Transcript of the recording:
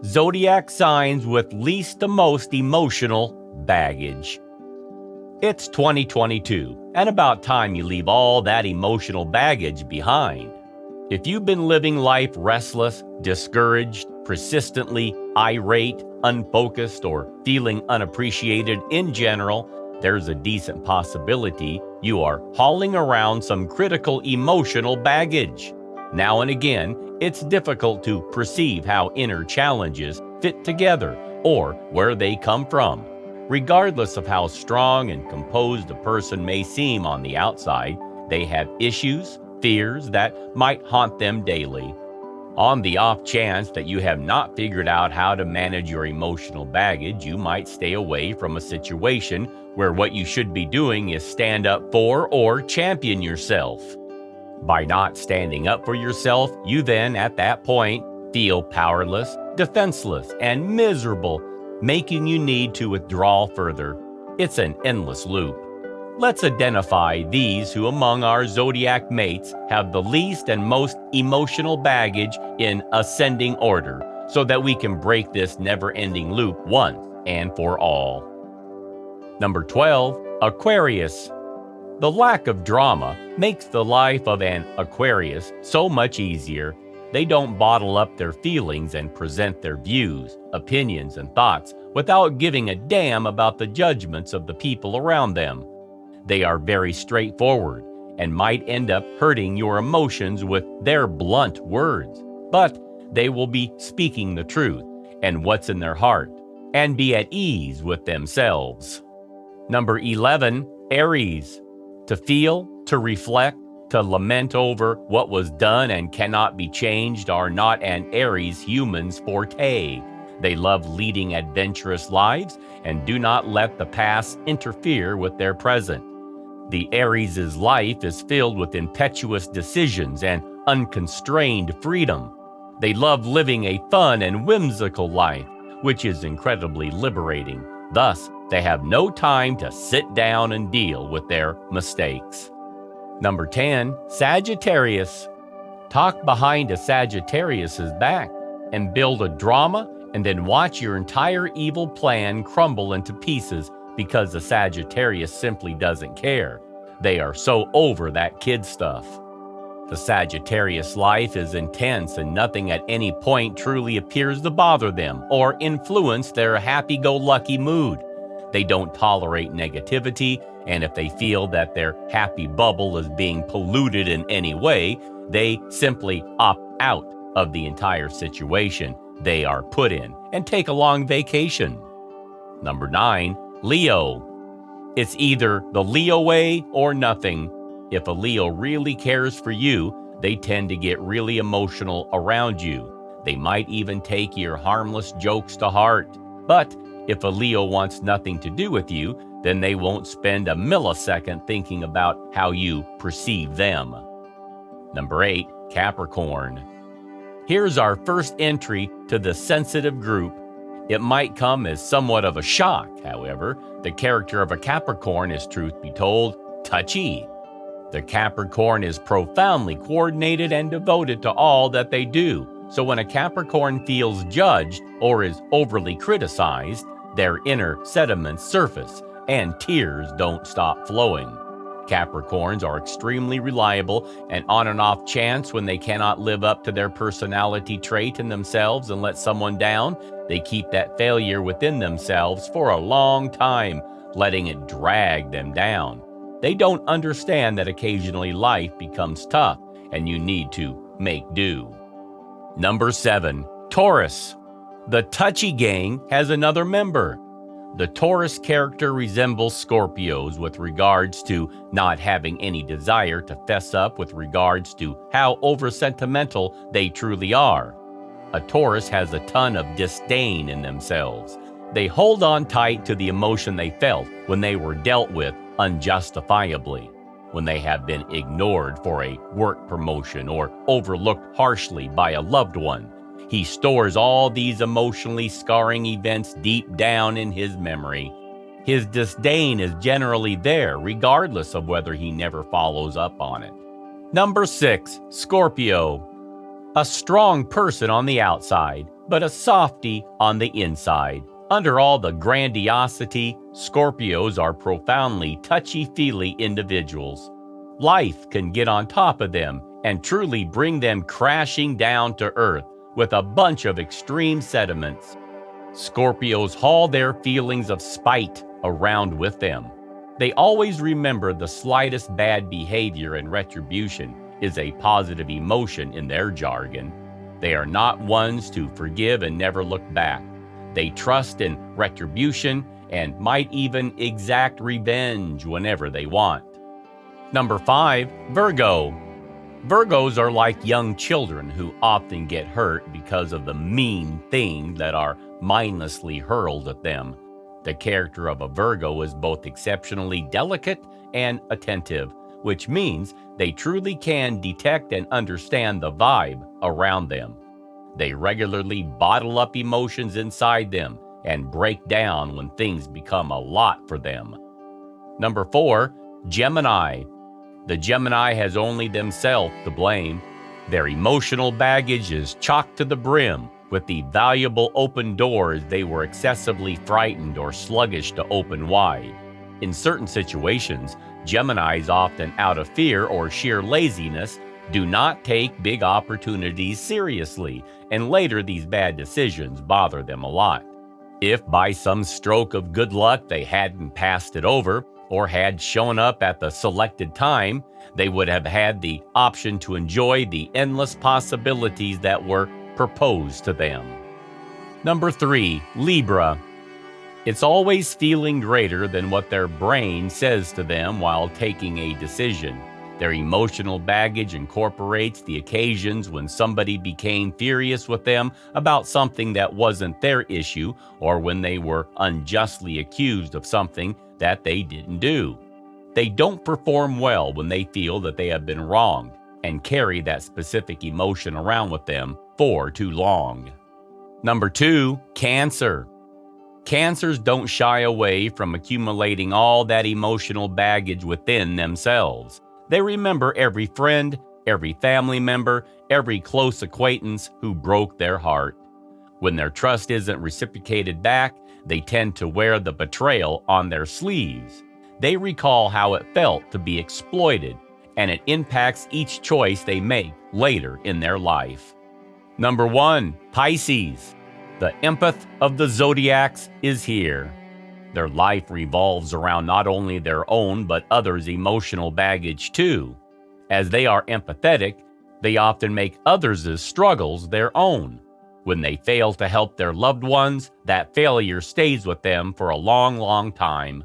Zodiac signs with least to most emotional baggage. It's 2022, and about time you leave all that emotional baggage behind. If you've been living life restless, discouraged, persistently irate, unfocused, or feeling unappreciated in general, there's a decent possibility you are hauling around some critical emotional baggage. Now and again, it's difficult to perceive how inner challenges fit together or where they come from. Regardless of how strong and composed a person may seem on the outside, they have issues, fears that might haunt them daily. On the off chance that you have not figured out how to manage your emotional baggage, you might stay away from a situation where what you should be doing is stand up for or champion yourself. By not standing up for yourself, you then, at that point, feel powerless, defenseless, and miserable, making you need to withdraw further. It's an endless loop. Let's identify these who among our zodiac mates have the least and most emotional baggage in ascending order, so that we can break this never-ending loop once and for all. Number 12, Aquarius. The lack of drama makes the life of an Aquarius so much easier. They don't bottle up their feelings and present their views, opinions, and thoughts without giving a damn about the judgments of the people around them. They are very straightforward and might end up hurting your emotions with their blunt words, but they will be speaking the truth and what's in their heart and be at ease with themselves. Number 11, Aries. To feel, to reflect, to lament over what was done and cannot be changed are not an Aries human's forte. They love leading adventurous lives and do not let the past interfere with their present. The Aries' life is filled with impetuous decisions and unconstrained freedom. They love living a fun and whimsical life, which is incredibly liberating. Thus, they have no time to sit down and deal with their mistakes. Number 10, Sagittarius. Talk behind a Sagittarius's back and build a drama and then watch your entire evil plan crumble into pieces because the Sagittarius simply doesn't care. They are so over that kid stuff. The Sagittarius life is intense and nothing at any point truly appears to bother them or influence their happy-go-lucky mood. They don't tolerate negativity, and if they feel that their happy bubble is being polluted in any way, they simply opt out of the entire situation they are put in and take a long vacation. Number 9, Leo. It's either the Leo way or nothing. If a Leo really cares for you, they tend to get really emotional around you. They might even take your harmless jokes to heart. But if a Leo wants nothing to do with you, then they won't spend a millisecond thinking about how you perceive them. Number 8, Capricorn. Here's our first entry to the sensitive group. It might come as somewhat of a shock, however. The character of a Capricorn is, truth be told, touchy. The Capricorn is profoundly coordinated and devoted to all that they do. So when a Capricorn feels judged or is overly criticized, their inner sediments surface and tears don't stop flowing. Capricorns are extremely reliable, and on an off chance when they cannot live up to their personality trait in themselves and let someone down, they keep that failure within themselves for a long time, letting it drag them down. They don't understand that occasionally life becomes tough and you need to make do. Number 7, Taurus. The touchy gang has another member. The Taurus character resembles Scorpios with regards to not having any desire to fess up with regards to how over-sentimental they truly are. A Taurus has a ton of disdain in themselves. They hold on tight to the emotion they felt when they were dealt with unjustifiably, when they have been ignored for a work promotion or overlooked harshly by a loved one. He stores all these emotionally scarring events deep down in his memory. His disdain is generally there, regardless of whether he never follows up on it. Number 6, Scorpio. A strong person on the outside, but a softy on the inside. Under all the grandiosity, Scorpios are profoundly touchy-feely individuals. Life can get on top of them and truly bring them crashing down to earth with a bunch of extreme sentiments. Scorpios haul their feelings of spite around with them. They always remember the slightest bad behavior, and retribution is a positive emotion in their jargon. They are not ones to forgive and never look back. They trust in retribution and might even exact revenge whenever they want. Number 5, Virgo. Virgos are like young children who often get hurt because of the mean things that are mindlessly hurled at them. The character of a Virgo is both exceptionally delicate and attentive, which means they truly can detect and understand the vibe around them. They regularly bottle up emotions inside them and break down when things become a lot for them. Number 4, Gemini. The Gemini has only themselves to blame. Their emotional baggage is chocked to the brim with the valuable open doors they were excessively frightened or sluggish to open wide. In certain situations, Geminis, often out of fear or sheer laziness, do not take big opportunities seriously, and later these bad decisions bother them a lot. If by some stroke of good luck they hadn't passed it over, or had shown up at the selected time, they would have had the option to enjoy the endless possibilities that were proposed to them. Number 3, Libra. It's always feeling greater than what their brain says to them while taking a decision. Their emotional baggage incorporates the occasions when somebody became furious with them about something that wasn't their issue, or when they were unjustly accused of something that they didn't do. They don't perform well when they feel that they have been wronged and carry that specific emotion around with them for too long. Number 2, Cancer. Cancers don't shy away from accumulating all that emotional baggage within themselves. They remember every friend, every family member, every close acquaintance who broke their heart. When their trust isn't reciprocated back, they tend to wear the betrayal on their sleeves. They recall how it felt to be exploited, and it impacts each choice they make later in their life. Number 1, Pisces. The empath of the Zodiacs is here. Their life revolves around not only their own but others' emotional baggage too. As they are empathetic, they often make others' struggles their own. When they fail to help their loved ones, that failure stays with them for a long, long time.